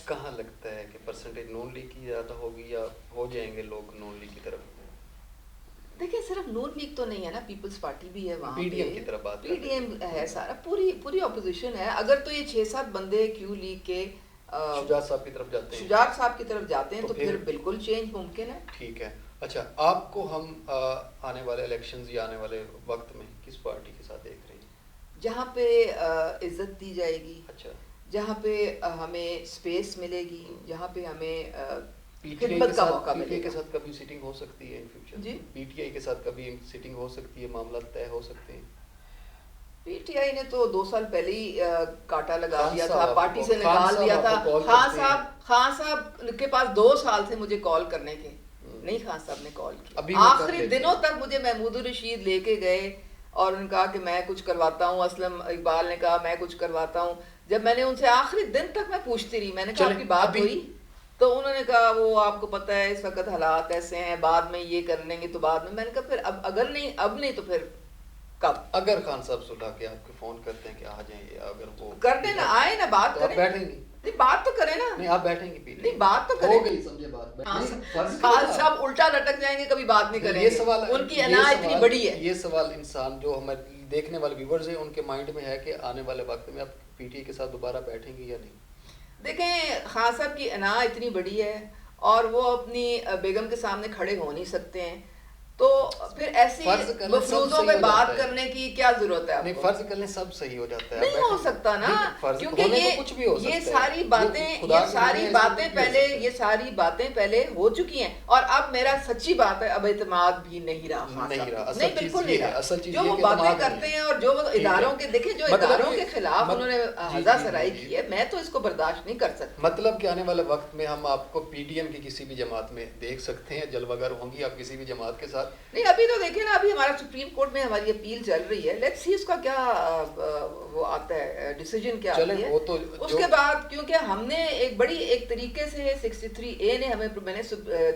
کہاں لگتا ہے کہ پرسنٹیج نون لیگ کی زیادہ ہوگی یا ہو جائیں گے لوگ نون لیگ کی طرف؟ دیکھیں صرف نون لیگ تو نہیں ہے نا، پیپلز پارٹی بھی ہے وہاں پی ڈی پہ، ایم کی طرف بات پی ڈی ایم ہے، سارا پوری اپوزیشن ہے. اگر تو یہ 6-7 بندے کیو لیگ کے شجاعت صاحب کی طرف جاتے ہیں، شجاعت صاحب کی طرف جاتے ہیں تو پھر بالکل چینج ممکن ہے. ٹھیک ہے. اچھا، آپ کو ہم آنے والے الیکشنز یا آنے والے وقت میں کس پارٹی کے ساتھ دیکھ رہے ہیں؟ جہاں پہ عزت دی جائے گی، اچھا، جہاں پہ ہمیں سپیس ملے گی، جہاں پہ ہمیں پی ٹی آئی خدمت کا موقع کے ملے گا. ساتھ کبھی سیٹنگ ہو سکتی ہے in future? G, P T I کے ساتھ کبھی سیٹنگ ہو سکتی ہے، معاملات طے ہو سکتے ہیں؟ پی ٹی آئی نے تو 2 سال پہلے ہی کاٹا لگا خان دیا صاحب تھا، آپ پارٹی کو- سے خان نکال صاحب دیا آپ تھا. کو کال کرتے ہیں؟ خان صاحب کے پاس 2 سال تھے مجھے کال کرنے کے، نہیں خان صاحب نے کال ابھی کیا. وہ کر آخری لیتے دنوں ہیں. تک مجھے محمود الرشید لے کے گئے اور انہوں نے کہا کہ میں کچھ کرواتا ہوں، اسلم اقبال نے کہا میں کچھ کرواتا ہوں. جب میں نے ان سے آخری دن تک میں پوچھتی رہی، میں نے کہا آپ کی بات ہوئی؟ تو انہوں نے کہا وہ آپ کو پتہ ہے اس وقت حالات ایسے ہیں، بعد میں یہ کر لیں گے. تو بعد میں نے کہا پھر اب نہیں تو پھر کب؟ اگر خان صاحب صلح کے آپ کو فون کرتے ہیں کہ آ جائیں، اگر وہ کرنے نا آئے نا، بات کریں. آپ بیٹھیں گی؟ نہیں بات تو کریں نا. نہیں، آپ بیٹھیں گی؟ پی نہیں بات تو کریں. ہو گئی، سمجھے بات. خان صاحب الٹا لٹک جائیں گے، کبھی بات نہیں کریں گے. یہ سوال، ان کی انا اتنی بڑی ہے. یہ سوال انسان جو ہمارے دیکھنے والے ویورز ہیں ان کے مائنڈ میں ہے کہ آنے والے وقت میں آپ پی ٹی آئی کے ساتھ دوبارہ بیٹھیں گی یا نہیں؟ دیکھیں خان صاحب کی انا اتنی بڑی ہے اور وہ اپنی بیگم کے سامنے کھڑے ہو نہیں سکتے ہیں، تو پھر ایسی مفروضوں پہ بات کرنے کی کیا ضرورت ہے آپ نہیں، کو؟ فرض کرنے سب صحیح ہو جاتا ہے. نہیں ہو سکتا نا، کیونکہ یہ ساری باتیں پہلے ہو چکی ہیں. اور اب میرا سچی بات ہے، اب اعتماد بھی نہیں رہا خان صاحب، نہیں بالکل نہیں رہا. جو وہ باتیں کرتے ہیں اور جو وہ اداروں کے، دیکھیں جو اداروں کے خلاف انہوں نے ہزا سرائی کی ہے، میں تو اس کو برداشت نہیں کر سکتا. مطلب کہ آنے والے وقت میں ہم آپ کو پی ڈی ایم کی کسی بھی جماعت میں دیکھ سکتے ہیں، جلوہ گر ہوں گی آپ کسی بھی جماعت کے ساتھ؟ نہیں ابھی تو دیکھیں نا، ابھی ہمارا سپریم کورٹ میں ہماری اپیل چل رہی ہے، لیٹس سی اس کا کیا وہ آتا ہے ڈیسیجن کیا آتی ہے. اس کے بعد کیونکہ ہم نے ایک طریقے سے 63A نے ہمیں، میں نے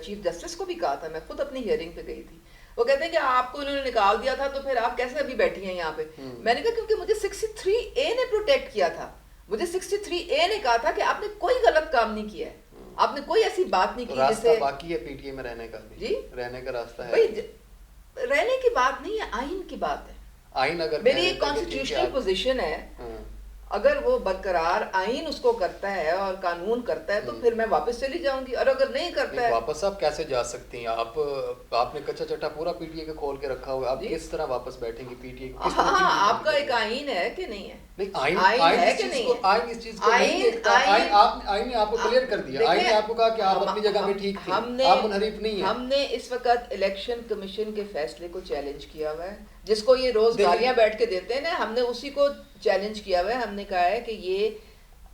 چیف جسٹس کو بھی کہا تھا، میں خود اپنی ہیئرنگ پہ گئی تھی، وہ کہتے ہیں کہ آپ کو انہوں نے نکال دیا تھا تو پھر آپ کیسے ابھی بیٹھی ہیں یہاں پہ؟ میں نے کہا کیونکہ مجھے 63A نے پروٹیکٹ کیا تھا، مجھے 63A نے کہا تھا کہ آپ نے کوئی غلط کام نہیں کیا ہے، آپ نے کوئی ایسی بات نہیں کی راستہ باقی ہے پی ٹی اے میں رہنے کا بھی. جی رہنے کا راستہ ہے. بھائی رہنے کی بات نہیں ہے، آئین کی بات ہے. آئین اگر میری ایک کانسٹیٹیوشنل پوزیشن ہے، اگر وہ برقرار آئین اس کو کرتا ہے اور قانون کرتا ہے تو پھر میں واپس چلی جاؤں گی، اور اگر نہیں کرتا ہے. واپس آپ کیسے جا سکتی ہیں؟ آپ نے کچا چٹا پورا پی ٹی اے کا کھول کے رکھا ہوا، آپ کس طرح واپس بیٹھیں گی پی ٹی اے کو؟ ہاں آپ کا ایک آئین ہے کہ نہیں ہے؟ نہیں، آئین ہے کہ نہیں ہے؟ آئین اس چیز کو نہیں دیکھتا. آئین نے آپ کو کلیئر کر دیا، آئین نے آپ کو کہا کہ آپ اپنی جگہ میں ٹھیک تھے، آپ منحرف نہیں ہیں. ہم نے اس وقت الیکشن کمیشن کے فیصلے کو چیلنج کیا ہوا ہے، جس کو یہ روز گالیاں بیٹھ کے دیتے ہیں نا، ہم نے اسی کو چیلنج کیا ہوا ہے. ہم نے کہا ہے کہ یہ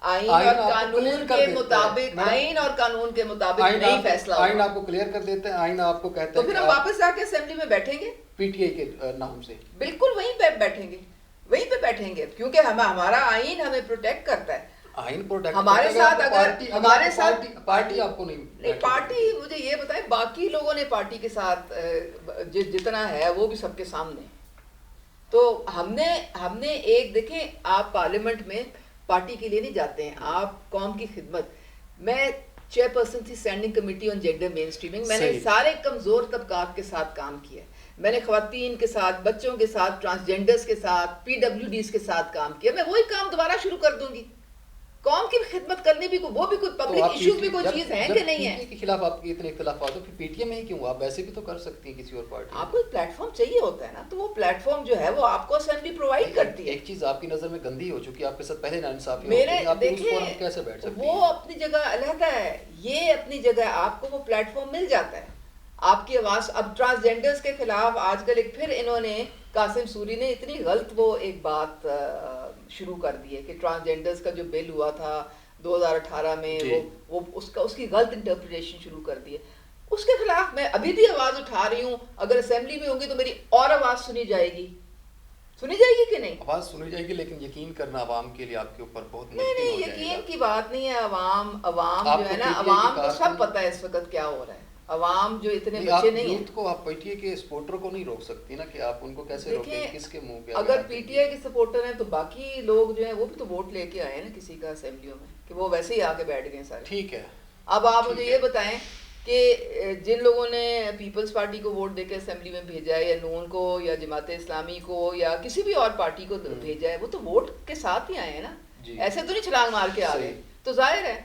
آئین اور قانون کے مطابق، آئین اور قانون کے مطابق نہیں فیصلہ ہوگا. آئین آپ کو کلیئر کر دیتے ہیں، آئین آپ کو کہتا ہے تو پھر ہم واپس جا کے اسمبلی میں بیٹھیں گے پی ٹی آئی کے نام سے. بالکل وہیں پہ بیٹھیں گے، وہیں پہ بیٹھیں گے، کیونکہ ہمارا آئین ہمیں پروٹیکٹ کرتا ہے. آئین پروٹیکٹ ہمارے ساتھ اگر ہمارے ساتھ پارٹی آپ کو نہیں، پارٹی مجھے یہ بتائیں، باقی لوگوں نے پارٹی کے ساتھ جتنا ہے وہ بھی سب کے سامنے. تو ہم نے ایک، دیکھیں آپ پارلیمنٹ میں پارٹی کے لیے نہیں جاتے ہیں، آپ قوم کی خدمت. میں چیئر پرسن تھی standing committee on gender mainstreaming, میں نے سارے کمزور طبقات کے ساتھ کام کیا ہے. میں نے خواتین کے ساتھ، بچوں کے ساتھ، ٹرانسجینڈرز کے ساتھ، پی ڈبلیو ڈیز کے ساتھ کام کیا. میں وہی کام دوبارہ شروع کر دوں گی. قوم کی خدمت کرنی بھی وہ بھی کوئی پبلک ایشوز بھی کوئی چیز ہے کہ نہیں ہے. پی ٹی اے کے خلاف آپ کے اتنے اختلافات ہو، پھر پی ٹی اے میں ہی کیوں؟ آپ ویسے بھی تو کر سکتی ہیں کسی اور پارٹی. آپ کو ایک پلیٹ فارم چاہیے ہوتا ہے نا، تو وہ پلیٹ فارم جو ہے وہ آپ کو اسمبلی پرووائڈ کرتی ہے. ایک چیز آپ کی نظر میں گندی ہو چکی ہے، آپ کے ساتھ پہلے ناانصافی میرے دیکھیں کیسے بیٹھ سکتی ہیں؟ وہ اپنی جگہ علیحدہ ہے، یہ اپنی جگہ، آپ کو وہ پلیٹ فارم مل جاتا ہے، آپ کی آواز. اب ٹرانسجینڈرز کے خلاف آج کل ایک پھر انہوں نے، قاسم سوری نے اتنی غلط وہ ایک بات شروع کر دی ہے کہ ٹرانسجینڈرز کا جو بل ہوا تھا 2018 میں، وہ اس کی غلط انٹرپریٹیشن شروع کر دی ہے. اس کے خلاف میں ابھی بھی آواز اٹھا رہی ہوں. اگر اسمبلی میں ہوں گی تو میری اور آواز سنی جائے گی کہ نہیں؟ آواز سنی جائے گی، لیکن یقین کرنا عوام کے لیے آپ کے اوپر بہت مشکل نہیں، ہو جائے گا. یقین کی بات نہیں ہے. عوام جو ہے نا، عوام کو سب پتہ ہے اس وقت کیا ہو رہا ہے. عوام جو اتنے نہیں، آپ بچے نہیں ہیں. یوتھ کو، آپ پی ٹی اے کے سپورٹر کو نہیں روک سکتی نا، کہ آپ ان کو کیسے روکیں، دیکھیں کس کے منہ پہ اگر پی ٹی آئی کے سپورٹر ہیں تو باقی لوگ جو ہیں وہ بھی تو ووٹ لے کے آئے ہیں نا کسی کا اسمبلیوں میں، کہ وہ ویسے ہی آ کے بیٹھ گئے سارے. ٹھیک ہے. اب آپ مجھے ٹھیک یہ ہے. بتائیں کہ جن لوگوں نے پیپلز پارٹی کو ووٹ دے کے اسمبلی میں بھیجا ہے، یا نون کو یا جماعت اسلامی کو یا کسی بھی اور پارٹی کو بھیجا ہے، وہ تو ووٹ کے ساتھ ہی آئے ہیں نا. جی ایسے تو نہیں چھلانگ مار کے آ گئے. صحیح. تو ظاہر ہے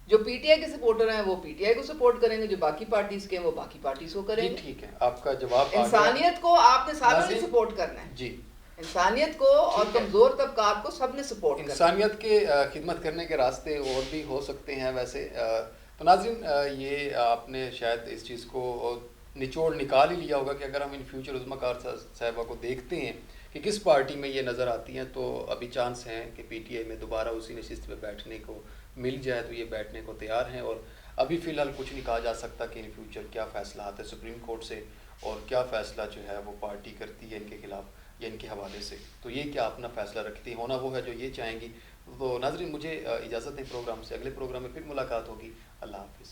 جو پی ٹی آئی کے سپورٹر ہیں وہ پی ٹی آئی کو سپورٹ کریں گے، جو باقی پارٹیز کے ہیں وہ باقی پارٹیز کو کریں جی گے. ٹھیک ہے، آپ کا جواب آ گیا. انسانیت کو آپ نے ساروں نے ناظرین، سپورٹ کرنا ہے. جی انسانیت کو اور ٹھیک ہے. کمزور طبقات کو سب نے سپورٹ کرنا ہے. انسانیت کے خدمت کرنے کے راستے اور بھی ہو سکتے ہیں ویسے. تو ناظرین، یہ آپ نے شاید اس چیز کو نچوڑ نکال ہی لیا ہوگا کہ اگر ہم ان فیوچر عظمیٰ کار صاحبہ کو دیکھتے ہیں کہ کس پارٹی میں یہ نظر آتی ہیں، تو ابھی چانس ہیں کہ پی ٹی آئی میں دوبارہ اسی نشست پہ بیٹھنے کو مل جائے تو یہ بیٹھنے کو تیار ہیں. اور ابھی فی الحال کچھ نہیں کہا جا سکتا کہ ان فیوچر کیا فیصلہ آتا ہے سپریم کورٹ سے، اور کیا فیصلہ جو ہے وہ پارٹی کرتی ہے ان کے خلاف یا ان کے حوالے سے. تو یہ کیا اپنا فیصلہ رکھتی ہیں، ہونا وہ ہے جو یہ چاہیں گی. تو ناظرین، مجھے اجازت دیں پروگرام سے، اگلے پروگرام میں پھر ملاقات ہوگی. اللہ حافظ.